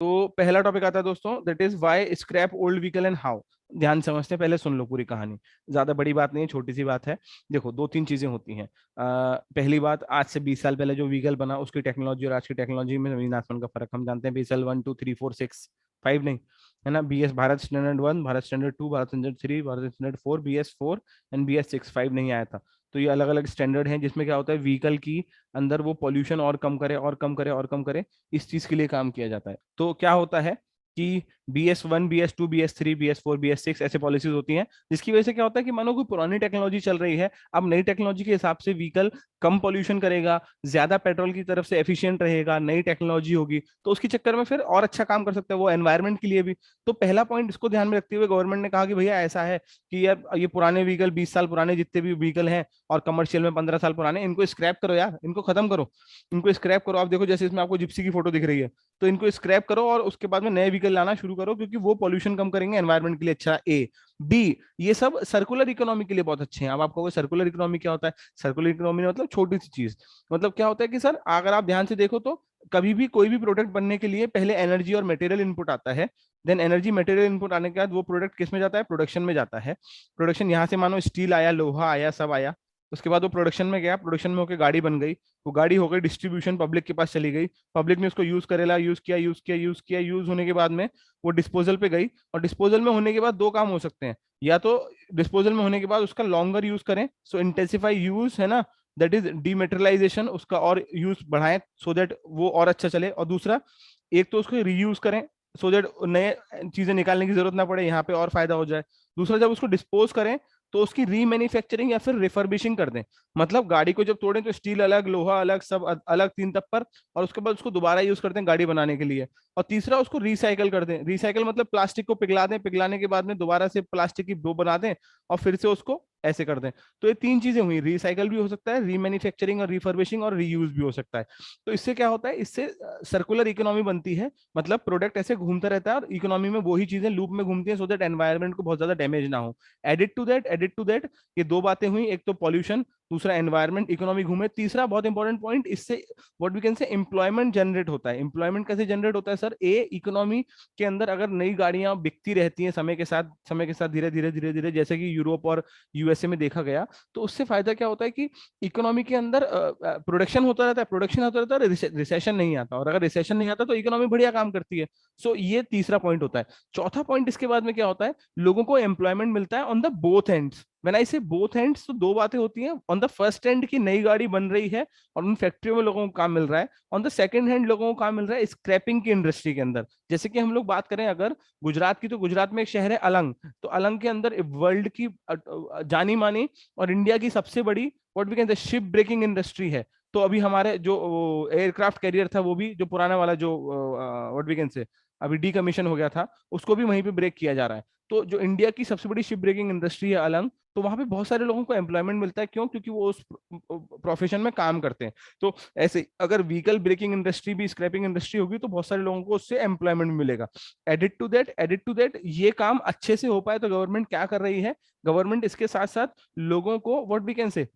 तो पहला टॉपिक आता है दोस्तों, that is why scrap old vehicle and how. ध्यान से समझते हैं, पहले सुन लो पूरी कहानी। ज्यादा बड़ी बात नहीं है, छोटी सी बात है। देखो, दो तीन चीजें होती हैं। पहली बात, आज से 20 साल पहले जो व्हीकल बना उसकी टेक्नोलॉजी और आज की टेक्नोलॉजी में जमीन आसमान का फर्क हम जानते हैं। बीएसएल 1 2 3 4 6 5 नहीं, है ना। BS Bharat standard 1, Bharat standard 2, Bharat standard 3, Bharat standard 4, BS 4 and BS 6, 5 नहीं आया था। तो ये अलग अलग स्टैंडर्ड हैं, जिसमें क्या होता है, व्हीकल की अंदर वो पॉल्यूशन और कम करे और कम करे और कम करे, इस चीज के लिए काम किया जाता है। तो क्या होता है कि BS 1, BS 2, BS 3, BS 4, BS 6 ऐसे पॉलिसीज होती हैं, जिसकी वजह से क्या होता है कि मानो कोई पुरानी टेक्नोलॉजी चल रही है, अब नई टेक्नोलॉजी के हिसाब से व्हीकल कम पॉल्यूशन करेगा, ज्यादा पेट्रोल की तरफ से एफिशिएंट रहेगा, नई टेक्नोलॉजी होगी, तो उसके चक्कर में फिर और अच्छा काम कर सकता है वो एनवायरनमेंट के लिए भी। तो पहला पॉइंट इसको ध्यान में रखते हुए गवर्नमेंट ने कहा कि भैया ऐसा है कि यार ये पुराने व्हीकल, 20 साल पुराने जितने भी व्हीकल हैं और कमर्शियल में 15 साल पुराने, इनको स्क्रैप करो यार, इनको खत्म करो, इनको स्क्रैप करो। आप देखो, जैसे इसमें आपको जिप्सी की फोटो दिख रही है, तो इनको स्क्रैप करो और उसके बाद में नए व्हीकल लाना शुरू करो, क्योंकि वो पॉल्यूशन कम करेंगे, एनवायरमेंट के लिए अच्छा। ए बी, ये सब सर्कुलर इकोनॉमी के लिए बहुत अच्छे हैं। अब आपको सर्कुलर इकोनॉमी क्या होता है? सर्कुलर इकोनॉमी मतलब छोटी सी चीज, मतलब क्या होता है कि सर अगर आप ध्यान से देखो तो कभी भी कोई भी प्रोडक्ट बनने के लिए पहले एनर्जी और मटेरियल इनपुट आता है। देन एनर्जी मटेरियल इनपुट आने के बाद वो प्रोडक्ट किस में जाता है? प्रोडक्शन में जाता है। प्रोडक्शन यहाँ से मानो स्टील आया, लोहा आया, सब आया। उसके बाद वो प्रोडक्शन में गया, प्रोडक्शन में होकर गाड़ी बन गई, वो गाड़ी हो गई डिस्ट्रीब्यूशन, पब्लिक के पास चली गई, पब्लिक ने उसको यूज करेला, यूज किया, यूज किया, यूज किया, यूज होने के बाद में वो डिस्पोजल पे गई। और डिस्पोजल में होने के बाद दो काम हो सकते हैं, या तो डिस्पोजल में होने के बाद उसका लॉन्गर यूज करें, सो इंटेंसिफाई यूज, है ना, दैट इज डीमेटेरियलाइजेशन, उसका और यूज बढ़ाएं सो दैट वो और अच्छा चले। और दूसरा, एक तो उसको रीयूज करें सो दैट नए चीजें निकालने की जरूरत ना पड़े, यहाँ पे और फायदा हो जाए। दूसरा, जब उसको डिस्पोज करें तो उसकी रीमैन्युफैक्चरिंग या फिर रिफर्बिशिंग कर दें। मतलब गाड़ी को जब तोड़ें तो स्टील अलग, लोहा अलग, सब अलग, तीन तप्पर, और उसके बाद उसको दोबारा यूज करते हैं गाड़ी बनाने के लिए। और तीसरा, उसको रिसाइकल कर दें। रिसाइकल मतलब प्लास्टिक को पिघला दें, पिघलाने के बाद में दोबारा से प्लास्टिक की वो बना दें और फिर से उसको ऐसे कर दें। तो ये तीन चीजें हुई, रिसाइकल भी हो सकता है, रीमैन्युफैक्चरिंग और रिफर्बिशिंग, और रीयूज भी हो सकता है। तो इससे क्या होता है, इससे सर्कुलर इकोनॉमी बनती है। मतलब प्रोडक्ट ऐसे घूमता रहता है और इकोनॉमी में वही चीजें लूप में घूमती हैं, सो दैट एनवायरमेंट को बहुत ज्यादा डैमेज ना हो। एडिट टू दैट ये दो बातें हुई, एक तो पॉल्यूशन, दूसरा एनवायरमेंट, इकोनॉमी घूमे। तीसरा बहुत इंपॉर्टेंट पॉइंट, इससे what we can say employment generate होता है। एम्प्लॉयमेंट कैसे जनरेट होता है सर? इकोनॉमी के अंदर अगर नई गाड़ियां बिकती रहती हैं समय के साथ, समय के साथ धीरे धीरे धीरे धीरे, जैसे कि यूरोप और यूएसए में देखा गया, तो उससे फायदा क्या होता है कि इकोनॉमी के अंदर प्रोडक्शन होता रहता है, प्रोडक्शन होता रहता है, रिसेशन नहीं आता। और अगर रिसेशन नहीं आता तो इकोनॉमी बढ़िया काम करती है। सो ये तीसरा पॉइंट होता है। चौथा पॉइंट इसके बाद में क्या होता है, लोगों को एम्प्लॉयमेंट मिलता है on the both ends. When I से बोथ एंड्स, तो दो बातें होती हैं। ऑन द फर्स्ट एंड की नई गाड़ी बन रही है और उन फैक्ट्रियों में लोगों को काम मिल रहा है। ऑन द सेकंड हैंड लोगों को काम मिल रहा है स्क्रैपिंग की इंडस्ट्री के अंदर। जैसे कि हम लोग बात करें अगर गुजरात की, तो गुजरात में एक शहर है अलंग। तो अलंग के अंदर वर्ल्ड की जानी मानी और इंडिया की सबसे बड़ी what we can say ship breaking industry है। तो अभी हमारे जो एयरक्राफ्ट कैरियर था, वो भी जो पुराना वाला जो व्हाट वी कैन से अभी डीकमीशन हो गया था, उसको भी वहीं पे ब्रेक किया जा रहा है। तो जो इंडिया की सबसे बड़ी शिप ब्रेकिंग इंडस्ट्री है अलंग, तो वहां पे बहुत सारे लोगों को एम्प्लॉयमेंट मिलता है। क्यों? क्योंकि वो उस प्रोफेशन में काम करते हैं। तो ऐसे अगर व्हीकल ब्रेकिंग इंडस्ट्री भी स्क्रैपिंग इंडस्ट्री होगी तो बहुत सारे लोगों को उससे एम्प्लॉयमेंट मिलेगा। एडिट टू दैट ये काम अच्छे से हो पाए तो गवर्नमेंट क्या कर रही है, गवर्नमेंट इसके साथ साथ लोगों को व्हाट वी कैन से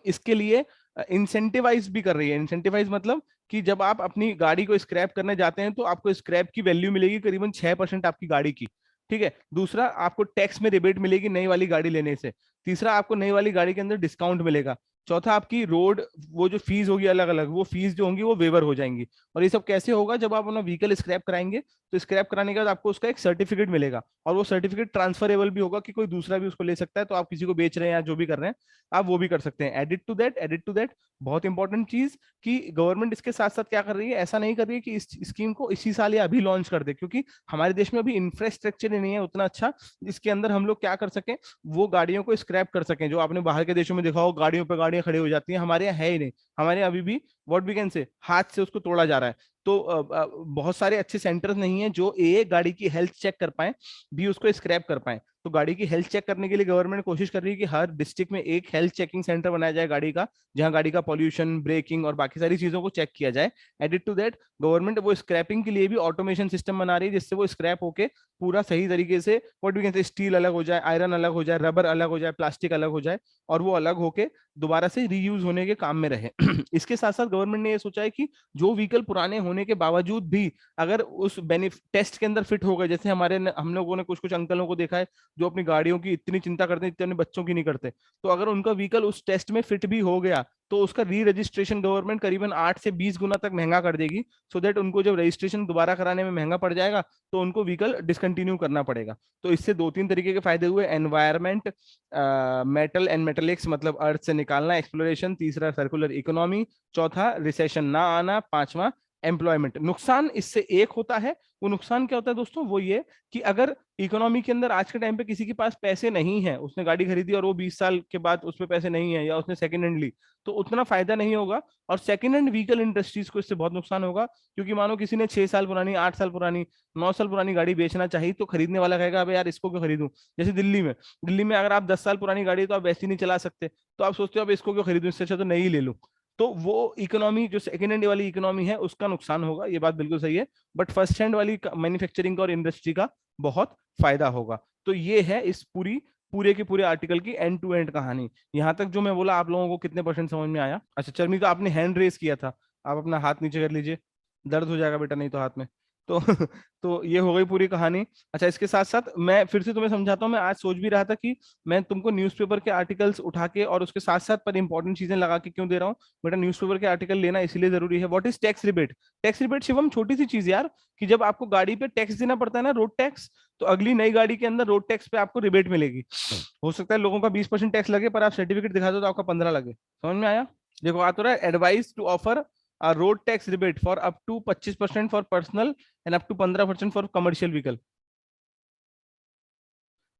इसके लिए इंसेंटिवाइज भी कर रही है। इंसेंटिवाइज मतलब कि जब आप अपनी गाड़ी को स्क्रैप करने जाते हैं तो आपको स्क्रैप की वैल्यू मिलेगी करीबन 6% आपकी गाड़ी की। ठीक है। दूसरा, आपको टैक्स में रिबेट मिलेगी नई वाली गाड़ी लेने से। तीसरा, आपको नई वाली गाड़ी के अंदर डिस्काउंट मिलेगा। चौथा, आपकी रोड वो जो फीस होगी अलग अलग, वो फीस जो होंगी वो वेवर हो जाएंगी। और ये सब कैसे होगा? जब आप अपना व्हीकल स्क्रैप कराएंगे तो स्क्रैप कराने के बाद आपको उसका एक सर्टिफिकेट मिलेगा, और वो सर्टिफिकेट ट्रांसफरेबल भी होगा कि कोई दूसरा भी उसको ले सकता है। तो आप किसी को बेच रहे हैं या जो भी कर रहे हैं, आप वो भी कर सकते हैं। एडिट टू दैट बहुत इंपॉर्टेंट चीज कि गवर्नमेंट इसके साथ साथ क्या कर रही है, ऐसा नहीं कर रही है कि इस स्कीम को इसी साल या अभी लॉन्च कर दे, क्योंकि हमारे देश में अभी इंफ्रास्ट्रक्चर ही नहीं है उतना अच्छा जिसके अंदर हम लोग क्या कर सकें, वो गाड़ियों को स्क्रैप कर सकें। जो आपने बाहर के देशों में देखा हो, गाड़ियों पर गाड़ियां खड़ी हो जाती हैं, हमारे यहाँ है ही नहीं। हमारे यहाँ अभी भी व्हाट वी कैन से हाथ से उसको तोड़ा जा रहा है। तो बहुत सारे अच्छे सेंटर्स नहीं है जो गाड़ी की हेल्थ चेक कर पाए, भी उसको स्क्रैप कर पाए। तो गाड़ी की हेल्थ चेक करने के लिए गवर्नमेंट कोशिश कर रही है कि हर डिस्ट्रिक्ट में एक हेल्थ चेकिंग सेंटर बनाया जाए गाड़ी का, जहां गाड़ी का पॉल्यूशन, ब्रेकिंग और बाकी सारी चीजों को चेक किया जाए। एडिट टू दैट गवर्नमेंट वो स्क्रैपिंग के लिए भी ऑटोमेशन सिस्टम बना रही है, जिससे वो स्क्रैप होके पूरा सही तरीके से what we can say steel अलग हो जाए, आयरन अलग हो जाए, रबर अलग हो जाए, प्लास्टिक अलग हो जाए, और वो अलग होके दोबारा से रीयूज होने के काम में रहे। इसके साथ साथ गवर्नमेंट ने ये सोचा है कि जो व्हीकल पुराने होने के बावजूद भी अगर उस टेस्ट के अंदर फिट हो गए, जैसे हम लोगों ने कुछ कुछ अंकलों को देखा है जो अपनी गाड़ियों की इतनी चिंता करते हैं जितने अपने बच्चों की नहीं करते, तो अगर उनका व्हीकल उस टेस्ट में फिट भी हो गया तो उसका री रजिस्ट्रेशन गवर्नमेंट करीबन 8 से 20 गुना तक महंगा कर देगी, सो दैट उनको जब रजिस्ट्रेशन दोबारा कराने में महंगा पड़ जाएगा तो उनको व्हीकल डिसकंटिन्यू करना पड़ेगा। तो इससे दो तीन तरीके के फायदे हुए, एनवायरमेंट, मेटल एंड मेटलिक्स मतलब अर्थ से निकालना, एक्सप्लोरेशन, तीसरा सर्कुलर इकोनॉमी, चौथा रिसेशन ना आना, पांचवा एम्प्लॉयमेंट। नुकसान इससे एक होता है, वो नुकसान क्या होता है दोस्तों, वो ये कि अगर इकोनॉमी के अंदर आज के टाइम पे किसी के पास पैसे नहीं है, उसने गाड़ी खरीदी और वो 20 साल के बाद उसमें पैसे नहीं है या उसने सेकंड हैंड ली, तो उतना फायदा नहीं होगा। और सेकंड हैंड व्हीकल इंडस्ट्रीज को इससे बहुत नुकसान होगा, क्योंकि मानो किसी ने 6 साल पुरानी, 8 साल पुरानी, 9 साल पुरानी गाड़ी बेचना चाहिए तो खरीदने वाला कहेगा अबे यार इसको क्यों खरीदूं। जैसे दिल्ली में अगर आप 10 साल पुरानी गाड़ी है तो आप वैसी नहीं चला सकते, तो आप सोचते हो अब इसको क्यों खरीदूं, इससे अच्छा तो नहीं ले लूं। तो वो इकोनॉमी जो सेकंड हैंड वाली इकोनॉमी है उसका नुकसान होगा, ये बात बिल्कुल सही है। बट फर्स्ट हैंड वाली मैन्युफैक्चरिंग का और इंडस्ट्री का बहुत फायदा होगा। तो ये है इस पूरे के पूरे आर्टिकल की एंड टू एंड कहानी। यहां तक जो मैं बोला आप लोगों को कितने परसेंट समझ में आया? अच्छा चरमी, तो आपने हैंड रेस किया था, आप अपना हाथ नीचे कर लीजिए, दर्द हो जाएगा बेटा नहीं तो हाथ में। तो तो ये हो गई पूरी कहानी। अच्छा इसके साथ साथ मैं फिर से तुम्हें समझाता हूँ, मैं आज सोच भी रहा था कि मैं तुमको न्यूज़पेपर के आर्टिकल्स उठा के और उसके साथ साथ पर इंपॉर्टेंट चीजें लगा के क्यों दे रहा हूँ बेटा। न्यूज़पेपर के आर्टिकल लेना इसलिए जरूरी है। What is tax rebate? Tax rebate Shivam छोटी सी चीज यार, कि जब आपको गाड़ी पे टैक्स देना पड़ता है ना, रोड टैक्स, तो अगली नई गाड़ी के अंदर रोड टैक्स पे आपको रिबेट मिलेगी। हो सकता है लोगों का 20% टैक्स लगे, पर आप सर्टिफिकेट दिखा दो तो आपका 15 लगे। समझ में आया? देखो आ तो रहा है, advice to offer a road tax rebate for up to 25% for personal and up to 15% for commercial vehicle.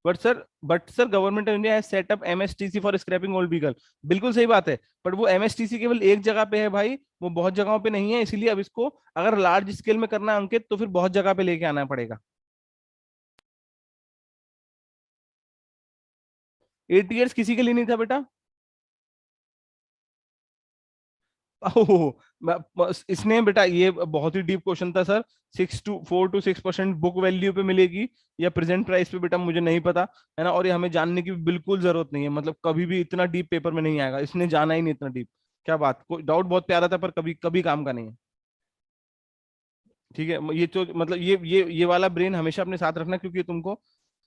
But sir, government of India has set up MSTC for scrapping old vehicle. बिल्कुल सही बात है, but वो MSTC केवल एक जगह पे है भाई, वो बहुत जगहों पे नहीं है, इसीलिए अब इसको अगर लार्ज स्केल में करना है अंकित तो फिर बहुत जगह पे लेके आना पड़ेगा। ATS किसी के लिए नहीं था बेटा। ओह, इसने बेटा ये बहुत ही डीप क्वेश्चन था सर। 4 to 6% बुक वैल्यू पे मिलेगी या प्रेजेंट प्राइस पे, बेटा मुझे नहीं पता है ना, और ये हमें जानने की बिल्कुल जरूरत नहीं है, मतलब कभी भी इतना डीप पेपर में नहीं आएगा, इसने जाना ही नहीं इतना डीप। क्या बात, कोई डाउट बहुत प्यारा था पर कभी कभी काम का नहीं है। ठीक है, ये तो मतलब ये वाला ब्रेन हमेशा अपने साथ रखना, क्योंकि ये तुमको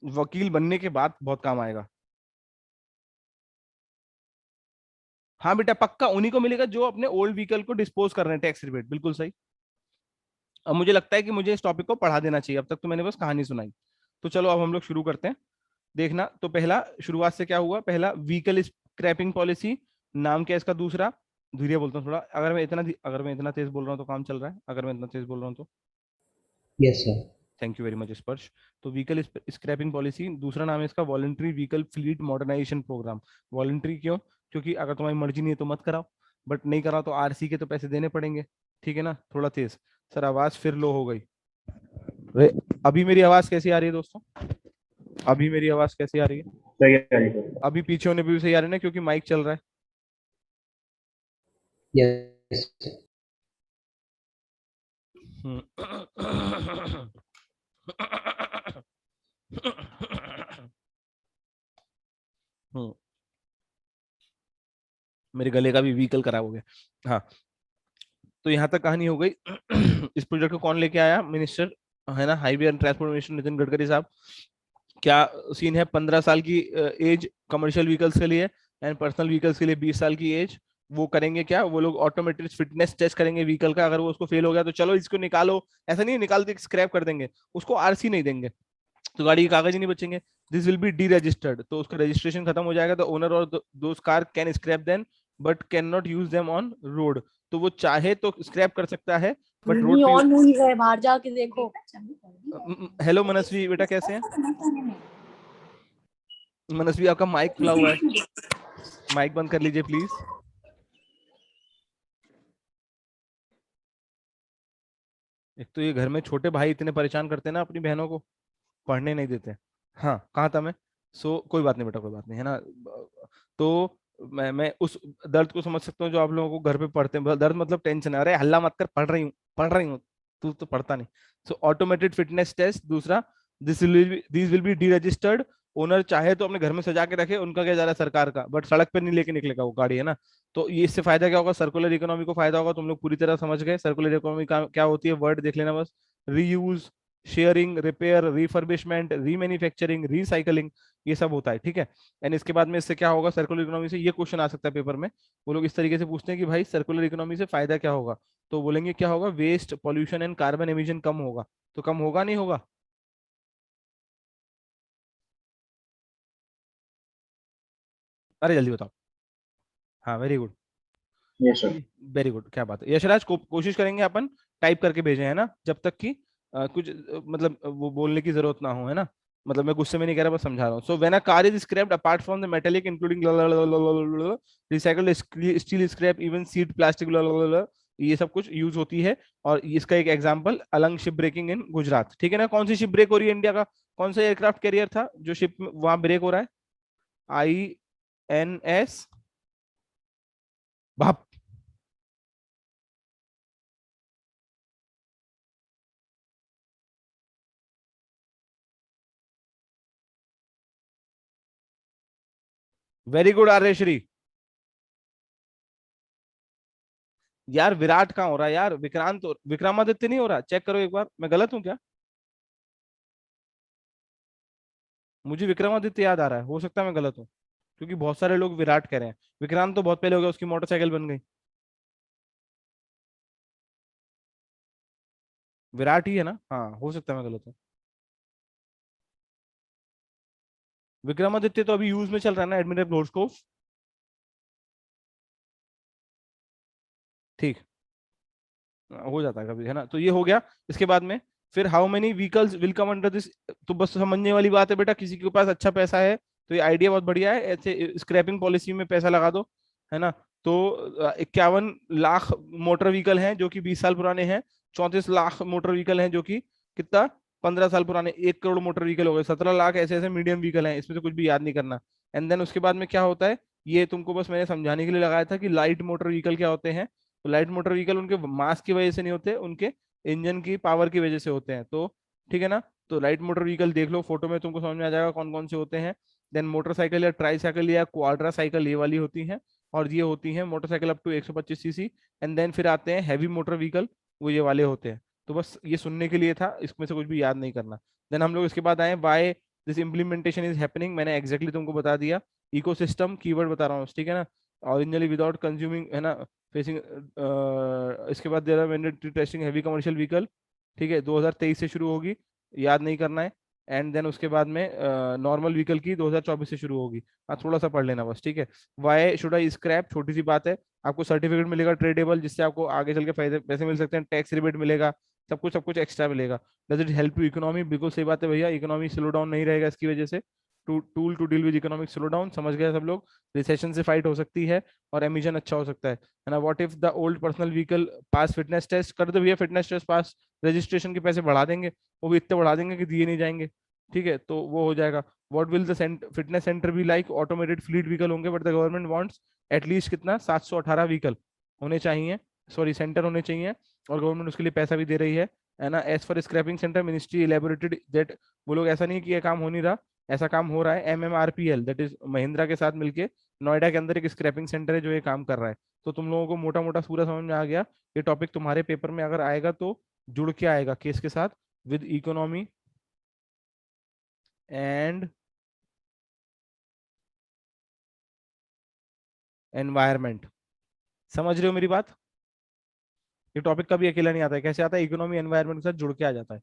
वकील बनने के बाद बहुत काम आएगा। हाँ बेटा पक्का उन्हीं को मिलेगा जो अपने ओल्ड व्हीकल को डिस्पोज कर रहे हैं, टैक्स रिबेट, बिल्कुल सही। अब मुझे लगता है कि मुझे इस टॉपिक को पढ़ा देना चाहिए, अब तक तो मैंने बस कहानी सुनाई। तो चलो अब हम लोग शुरू करते हैं। देखना तो पहला शुरुआत से क्या हुआ, पहला व्हीकल स्क्रैपिंग पॉलिसी, नाम क्या है इसका दूसरा। धीरे बोलता हूँ थोड़ा, अगर मैं इतना तेज बोल रहा हूँ तो काम चल रहा है, अगर मैं इतना तेज बोल रहा हूँ तो। Yes sir. Thank you very much Sparsh. तो व्हीकल स्क्रैपिंग पॉलिसी, दूसरा नाम है इसका voluntary vehicle fleet modernisation programme. Voluntary क्यों? क्योंकि अगर तुम्हारी मर्जी नहीं है तो मत कराओ, बट नहीं कराओ तो आरसी के तो पैसे देने पड़ेंगे। ठीक है ना, थोड़ा तेज। सर आवाज फिर लो हो गई। अभी मेरी आवाज कैसी आ रही है दोस्तों? अभी मेरी आवाज कैसी आ रही है? सही आ रही है। अभी पीछे होने पे भी सही आ रही है ना, क्योंकि माइक चल रहा है। यस। मेरे गले का भी व्हीकल खराब हो गया। हाँ, तो यहाँ तक कहानी हो गई। इस प्रोजेक्ट को कौन लेके आया? मिनिस्टर है ना, highway and transport minister Nitin Gadkari साहब। क्या सीन है? 15 साल की एज कमर्शियल व्हीकल्स के लिए एंड पर्सनल व्हीकल्स के लिए 20 साल की एज। वो करेंगे क्या, वो लोग ऑटोमेटिक फिटनेस टेस्ट करेंगे व्हीकल का, अगर वो उसको फेल हो गया तो चलो इसको निकालो, ऐसा नहीं निकालते स्क्रैप कर देंगे, उसको आरसी नहीं देंगे तो गाड़ी के कागज ही नहीं बचेंगे। This will be deregistered, तो उसका रजिस्ट्रेशन खत्म हो जाएगा। द ओनर और those car can scrap then but can not use them on road. तो वो चाहे तो स्क्रैप कर सकता है बट रोड पे। ऑन हुई है, बाहर जाके देखो। हेलो मनस्वी बेटा, कैसे हैं? मनस्वी आपका माइक खुला हुआ है, माइक बंद कर लीजिए प्लीज। एक तो ये घर में छोटे भाई इतने परेशान करते हैं ना अपनी बहनों को, पढ़ने नहीं देते। हाँ कहाँ था मैं? कोई बात नहीं बेटा, कोई बात नहीं है ना। तो मैं उस दर्द को समझ सकता हूँ जो आप लोगों को घर पे पढ़ते हैं, दर्द मतलब टेंशन है, अरे हल्ला मत कर, पढ़ रही हूँ, तू तो पढ़ता नहीं। सो ऑटोमेटेड फिटनेस टेस्ट, दूसरा this will be D registered, owner चाहे तो अपने घर में सजा के रखे, उनका क्या जा रहा है सरकार का, बट सड़क पे नहीं लेके निकलेगा वो गाड़ी, है ना। तो ये इससे फायदा क्या होगा, सर्कुलर इकोनॉमी को फायदा होगा। तुम लोग पूरी तरह समझ गए सर्कुलर इकोनॉमी का क्या होती है, वर्ड देख लेना बस। Reuse, sharing, repair, refurbishment, remanufacturing, recycling, ये सब होता है, ठीक है। एंड इसके बाद में इससे क्या होगा, सर्कुलर इकोनॉमी से ये क्वेश्चन आ सकता है पेपर में। वो लोग इस तरीके से पूछते हैं कि भाई सर्कुलर इकोनॉमी से फायदा क्या होगा, तो बोलेंगे क्या होगा, waste, pollution and carbon emission कम होगा। तो कम होगा नहीं होगा? अरे जल्दी बताओ। हाँ very good. Yes sir. Very good, क्या बात है यशराज, कोशिश करेंगे अपन टाइप करके भेजें, है ना, जब तक कि कुछ मतलब वो बोलने की जरूरत ना हो, है ना। मतलब मैं गुस्से में नहीं कह रहा, बस समझा रहा हूँ। So when a car is scrapped apart from the metallic including recycled steel scrap, even seat plastic, ये सब कुछ यूज होती है। और इसका एक example Alang ship breaking in Gujarat, ठीक है ना। कौन सी शिप ब्रेक हो रही है इंडिया का, कौन सा एयरक्राफ्ट कैरियर था जो शिप वहां ब्रेक हो रहा है? INS भाप। Very good Aryashri. यार विराट कहाँ हो रहा है यार, विक्रांत विक्रमादित्य नहीं हो रहा, चेक करो एक बार, मैं गलत हूँ क्या? मुझे विक्रमादित्य याद आ रहा है, हो सकता है मैं गलत हूँ, क्योंकि बहुत सारे लोग विराट कह रहे हैं। विक्रांत तो बहुत पहले हो गया, उसकी मोटरसाइकिल बन गई। विराट ही है ना, हाँ हो सकता है मैं गलत हूँ। विक्रमादित्य तो अभी यूज में चल रहा है ना, एडमिरल ग्लोस्कोव। ठीक, हो जाता है कभी, है ना। तो ये हो गया। इसके बाद में फिर how many vehicles will come under this. तो बस समझने वाली बात है बेटा, किसी के पास अच्छा पैसा है तो ये आइडिया बहुत बढ़िया है, ऐसे स्क्रैपिंग पॉलिसी में पैसा लगा दो, है ना। तो 51 लाख मोटर व्हीकल हैं जो कि 20 साल पुराने हैं। 34 लाख मोटर व्हीकल हैं जो कि कितना, 15 साल पुराने। 1 करोड़ मोटर व्हीकल हो गए। 17 लाख ऐसे ऐसे मीडियम व्हीकल हैं, इसमें से कुछ भी याद नहीं करना। एंड देन उसके बाद में क्या होता है, ये तुमको बस मैंने समझाने के लिए लगाया था कि लाइट मोटर व्हीकल क्या होते हैं। तो लाइट मोटर व्हीकल उनके मास की वजह से नहीं होते, उनके इंजन की पावर की वजह से होते हैं। तो ठीक है ना। तो लाइट मोटर व्हीकल देख लो फोटो में, तुमको समझ में आ जाएगा कौन कौन से होते हैं। देन मोटरसाइकिल या ट्राईसाइकिल या क्वाड्रा साइकिल, ये वाली होती हैं। और ये होती हैं motorcycle up to 125 cc. And then फिर आते हैं हैवी मोटर व्हीकल, वो ये वाले होते हैं। तो बस ये सुनने के लिए था, इसमें से कुछ भी याद नहीं करना। देन हम लोग इसके बाद आए why this implementation is happening, मैंने एग्जैक्टली तुमको बता दिया। इकोसिस्टम कीवर्ड बता रहा हूँ, ठीक है ना। ओरिजिनली विदाउट कंज्यूमिंग, है ना, फेसिंग। इसके बाद there are mandatory testing heavy commercial vehicle, ठीक है, 2023 से शुरू होगी, याद नहीं करना है। एंड देन उसके बाद में नॉर्मल व्हीकल की 2024 से शुरू होगी। हाँ थोड़ा सा पढ़ लेना बस, ठीक है। वाई शुड आई स्क्रैप, छोटी सी बात है। आपको सर्टिफिकेट मिलेगा ट्रेडेबल, जिससे आपको आगे चल के फायदे पैसे मिल सकते हैं, टैक्स रिबेट मिलेगा, सब कुछ एक्स्ट्रा मिलेगा। Does it help to economy, बिल्कुल सही बात है भैया, इकोनॉमी स्लो डाउन नहीं रहेगा इसकी वजह से। Tool to deal with economic slowdown, समझ गए सब लोग। रिसेशन से फाइट हो सकती है और एमिशन अच्छा हो सकता है ना। What if the old personal vehicle pass fitness test, कर दो भैया फिटनेस टेस्ट पास, रजिस्ट्रेशन के पैसे बढ़ा देंगे, वो भी इतने बढ़ा देंगे कि दिए नहीं जाएंगे, ठीक है, तो वो हो जाएगा। What will the fitness centre भी लाइक, ऑटोमेटेड फ्लीट व्हीकल होंगे, but the government wants at least कितना, 718 व्हीकल होने चाहिए, सॉरी सेंटर होने चाहिए, और गवर्नमेंट उसके लिए पैसा भी दे रही है ना। As for scrapping centre ministry elaborated that, वो लोग ऐसा नहीं कि ये काम हो नहीं रहा, ऐसा काम हो रहा है। MMRPL दैट इज महिंद्रा के साथ मिलके नोएडा के अंदर एक स्क्रैपिंग सेंटर है जो ये काम कर रहा है। तो तुम लोगों को मोटा मोटा पूरा समझ में आ गया। ये टॉपिक तुम्हारे पेपर में अगर आएगा तो जुड़ के आएगा केस के साथ, विद इकोनॉमी एंड एनवायरमेंट। समझ रहे हो मेरी बात? ये टॉपिक कभी अकेला नहीं आता है, कैसे आता है, इकोनॉमी एनवायरमेंट के साथ जुड़ के आ जाता है।